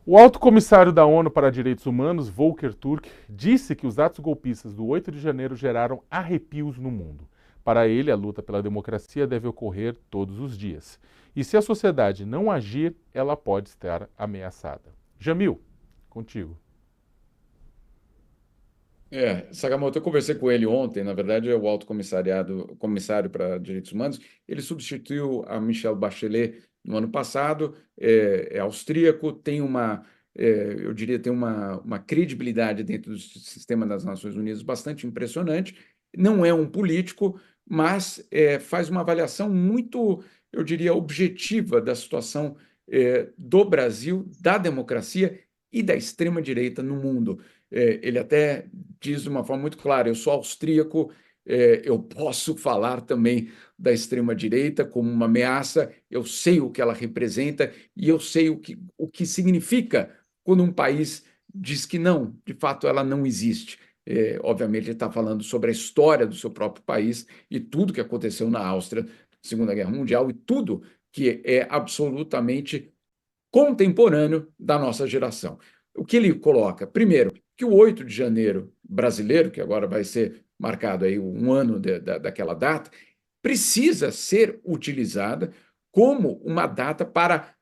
O alto comissário da ONU para Direitos Humanos, Volker Turk, disse que os atos golpistas do 8 de janeiro geraram arrepios no mundo. Para ele, a luta pela democracia deve ocorrer todos os dias. E se a sociedade não agir, ela pode estar ameaçada. Jamil, contigo. Sakamoto, eu conversei com ele ontem, na verdade é o comissário para direitos humanos, ele substituiu a Michelle Bachelet no ano passado, é austríaco, eu diria, tem uma credibilidade dentro do sistema das Nações Unidas bastante impressionante, não é um político, mas faz uma avaliação muito, eu diria, objetiva da situação do Brasil, da democracia e da extrema-direita no mundo. Ele até diz de uma forma muito clara: eu sou austríaco, eu posso falar também da extrema-direita como uma ameaça, eu sei o que ela representa e eu sei o que significa quando um país diz que não, de fato ela não existe. Obviamente, ele está falando sobre a história do seu próprio país e tudo que aconteceu na Áustria, na Segunda Guerra Mundial, e tudo que é absolutamente contemporâneo da nossa geração. O que ele coloca? Primeiro, que o 8 de janeiro brasileiro, que agora vai ser marcado aí um ano daquela data, precisa ser utilizada como uma data para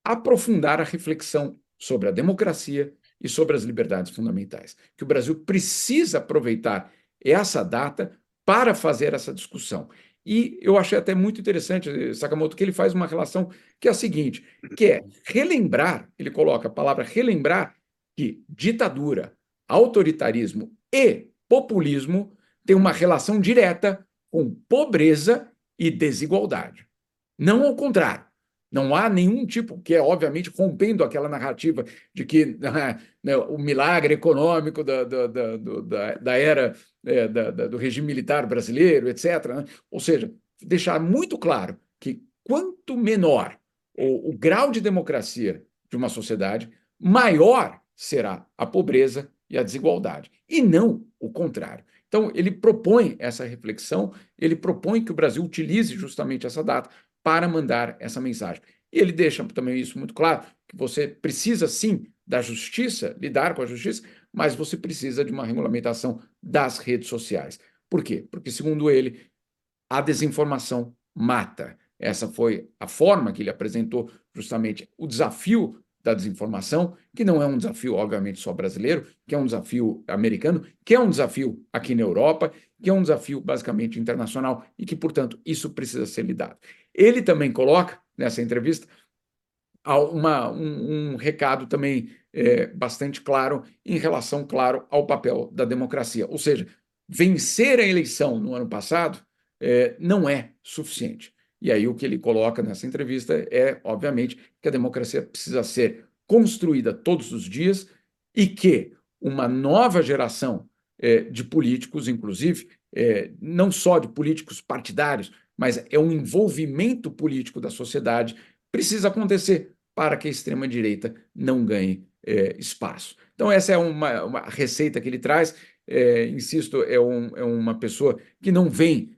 aprofundar a reflexão sobre a democracia e sobre as liberdades fundamentais. Que o Brasil precisa aproveitar essa data para fazer essa discussão. E eu achei até muito interessante, Sakamoto, que ele faz uma relação que é a seguinte, que é relembrar, ele coloca a palavra relembrar, que ditadura, autoritarismo e populismo têm uma relação direta com pobreza e desigualdade. Não ao contrário. Não há nenhum tipo, que é obviamente rompendo aquela narrativa de que né, o milagre econômico da era do regime militar brasileiro, etc. Né? Ou seja, deixar muito claro que quanto menor o grau de democracia de uma sociedade, maior será a pobreza e a desigualdade, e não o contrário. Então, ele propõe essa reflexão, ele propõe que o Brasil utilize justamente essa data para mandar essa mensagem. E ele deixa também isso muito claro, que você precisa sim da justiça, lidar com a justiça, mas você precisa de uma regulamentação das redes sociais. Por quê? Porque, segundo ele, a desinformação mata. Essa foi a forma que ele apresentou justamente o desafio da desinformação, que não é um desafio, obviamente, só brasileiro, que é um desafio americano, que é um desafio aqui na Europa, que é um desafio basicamente internacional e que, portanto, isso precisa ser lidado. Ele também coloca, nessa entrevista, um recado também bastante claro em relação, claro, ao papel da democracia. Ou seja, vencer a eleição no ano passado não é suficiente. E aí o que ele coloca nessa entrevista é, obviamente, que a democracia precisa ser construída todos os dias e que uma nova geração de políticos, inclusive, não só de políticos partidários, mas é um envolvimento político da sociedade, precisa acontecer para que a extrema-direita não ganhe espaço. Então, essa é uma receita que ele traz. Insisto, é uma pessoa que não vem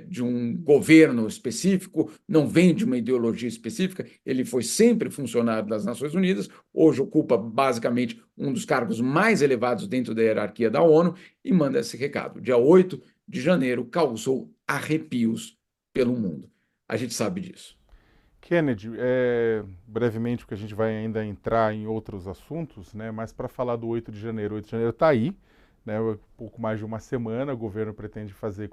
de um governo específico, não vem de uma ideologia específica, ele foi sempre funcionário das Nações Unidas, hoje ocupa basicamente um dos cargos mais elevados dentro da hierarquia da ONU e manda esse recado. Dia 8 de janeiro causou arrepios pelo mundo. A gente sabe disso. Kennedy, brevemente, porque a gente vai ainda entrar em outros assuntos, né? Mas para falar do 8 de janeiro, 8 de janeiro está aí, né? Pouco mais de uma semana, o governo pretende fazer,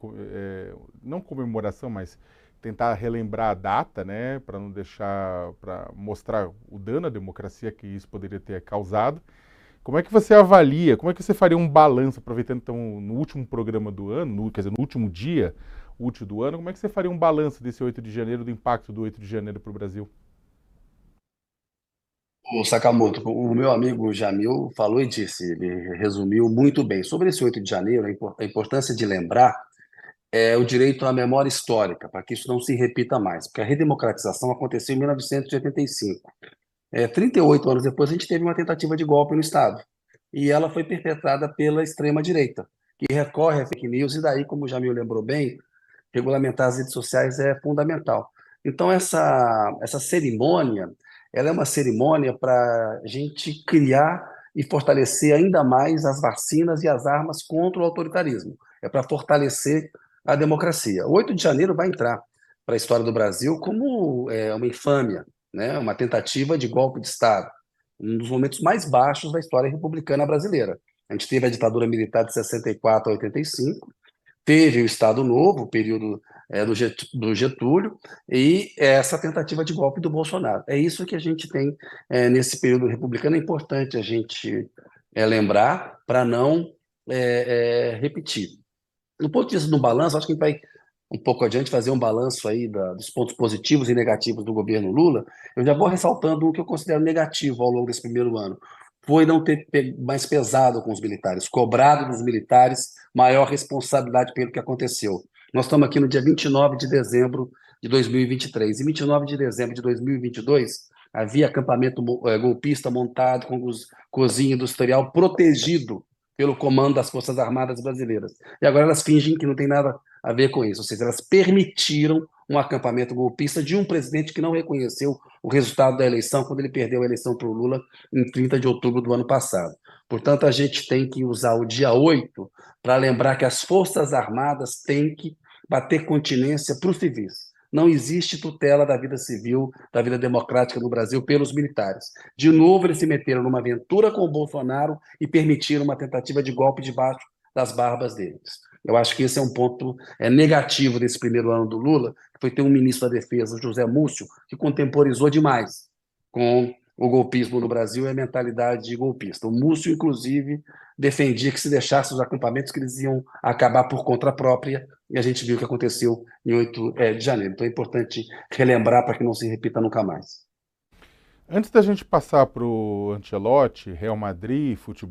não comemoração, mas tentar relembrar a data, né? Para não deixar, para mostrar o dano à democracia que isso poderia ter causado. Como é que você avalia, como é que você faria um balanço, aproveitando então no último programa do ano, quer dizer, no último dia útil do ano, como é que você faria um balanço desse 8 de janeiro, do impacto do 8 de janeiro para o Brasil? O Sakamoto, o meu amigo Jamil falou e disse, ele resumiu muito bem. Sobre esse 8 de janeiro, a importância de lembrar é o direito à memória histórica, para que isso não se repita mais, porque a redemocratização aconteceu em 1985. 38 anos depois, a gente teve uma tentativa de golpe no Estado, e ela foi perpetrada pela extrema-direita, que recorre a fake news, e daí, como o Jamil lembrou bem, regulamentar as redes sociais é fundamental. Então, essa cerimônia, ela é uma cerimônia para a gente criar e fortalecer ainda mais as vacinas e as armas contra o autoritarismo. É para fortalecer a democracia. O 8 de janeiro vai entrar para a história do Brasil como uma infâmia, né? Uma tentativa de golpe de Estado, um dos momentos mais baixos da história republicana brasileira. A gente teve a ditadura militar de 64 a 85, teve o Estado Novo, o período do Getúlio, e essa tentativa de golpe do Bolsonaro. É isso que a gente tem nesse período republicano. É importante a gente lembrar para não repetir. Do ponto de vista do balanço, acho que a gente vai um pouco adiante fazer um balanço aí dos pontos positivos e negativos do governo Lula. Eu já vou ressaltando o que eu considero negativo ao longo desse primeiro ano. Foi não ter mais pesado com os militares, cobrado dos militares maior responsabilidade pelo que aconteceu. Nós estamos aqui no dia 29 de dezembro de 2023. Em 29 de dezembro de 2022, havia acampamento golpista montado com cozinha industrial protegido pelo comando das Forças Armadas Brasileiras. E agora elas fingem que não tem nada a ver com isso, ou seja, elas permitiram um acampamento golpista de um presidente que não reconheceu o resultado da eleição quando ele perdeu a eleição para o Lula em 30 de outubro do ano passado. Portanto, a gente tem que usar o dia 8 para lembrar que as Forças Armadas têm que bater continência para os civis. Não existe tutela da vida civil, da vida democrática no Brasil pelos militares. De novo, eles se meteram numa aventura com o Bolsonaro e permitiram uma tentativa de golpe debaixo das barbas deles. Eu acho que esse é um ponto negativo desse primeiro ano do Lula, que foi ter um ministro da Defesa, José Múcio, que contemporizou demais com o golpismo no Brasil e a mentalidade golpista. O Múcio, inclusive, defendia que se deixasse os acampamentos que eles iam acabar por conta própria, e a gente viu o que aconteceu em 8 de janeiro. Então é importante relembrar para que não se repita nunca mais. Antes da gente passar para o Ancelotti, Real Madrid, futebol